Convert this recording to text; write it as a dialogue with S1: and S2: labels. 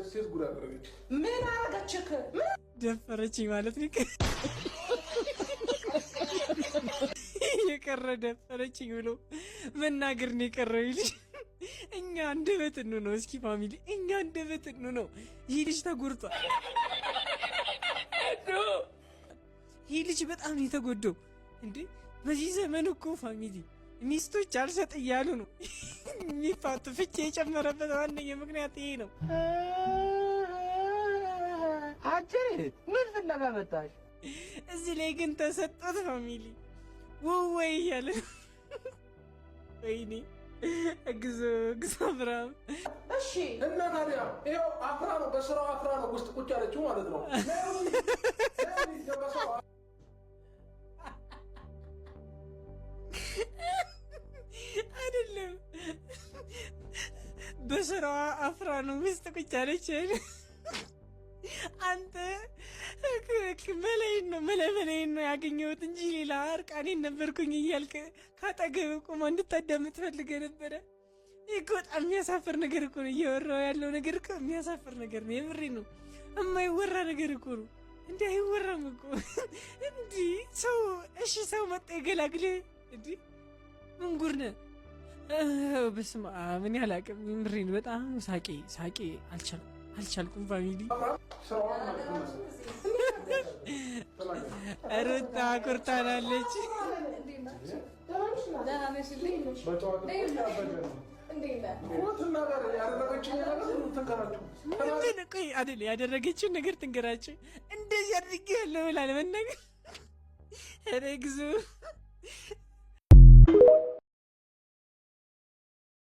S1: ሴት ጉድ አደረገች።
S2: ምን አረጋችክ?
S3: ደፈረችኝ ማለት ነው። የቀረ ደፈረችኝ ብሎ መናገር ነው የቀረው ይልሽ። እኛ አንደበት ነው እስኪ ፋሚሊ፣ እኛ አንደበት ነው። ይህ ልጅ ተጎድቷል። ይህ ልጅ በጣም ነው የተጎዳው። እንዴ በዚህ ዘመን እኮ ፋሚሊ ሚስቶች አልሰጥ እያሉ ነው የሚፋቱ። ፍቺ የጨመረበት ዋነኛ ምክንያት ይሄ ነው።
S2: አጀት ምን ፍለጋ መጣሽ?
S3: እዚህ ላይ ግን ተሰጣት ፋሚሊ ወይ ያለ ወይኔ እግዞ አብርሃም።
S2: እሺ
S1: እና ታዲያ ይኸው አፍራ ነው በስራው አፍራ ነው ውስጥ ቁጭ ያለችው ማለት ነው።
S3: አይደለም በስራዋ አፍራ ነው ውስጥ ቁጭ ያለች። አንተ መለመለይን ነው ያገኘሁት እንጂ ሌላ እርቃኔን ነበርኩኝ እያልክ ካጠገብ ቆማ እንድታዳምጥ ፈልገህ ነበረ። ይህ እኮ በጣም የሚያሳፍር ነገር እኮ ነው። እየወራው ያለው ነገር እኮ የሚያሳፍር ነገር ነው። የምሬ ነው። የማይወራ ነገር እኮ ነው። እንዲህ አይወራም እኮ እንዲህ ሰው። እሺ ሰው መጣ ይገላግልህ። እንዲህ ምን ጉድ ነህ? በስመ አብ እኔ አላውቅም። የምሬ ነው። በጣም ሳቄ አልቻልኩም ፋሚሊ። ሩታ ኩርታናለች። ቆይ አይደል ያደረገችውን ነገር ትንገራችሁ። እንደዚህ አድርጌ ያለው ብላ ለመናገር ኧረ ግዙ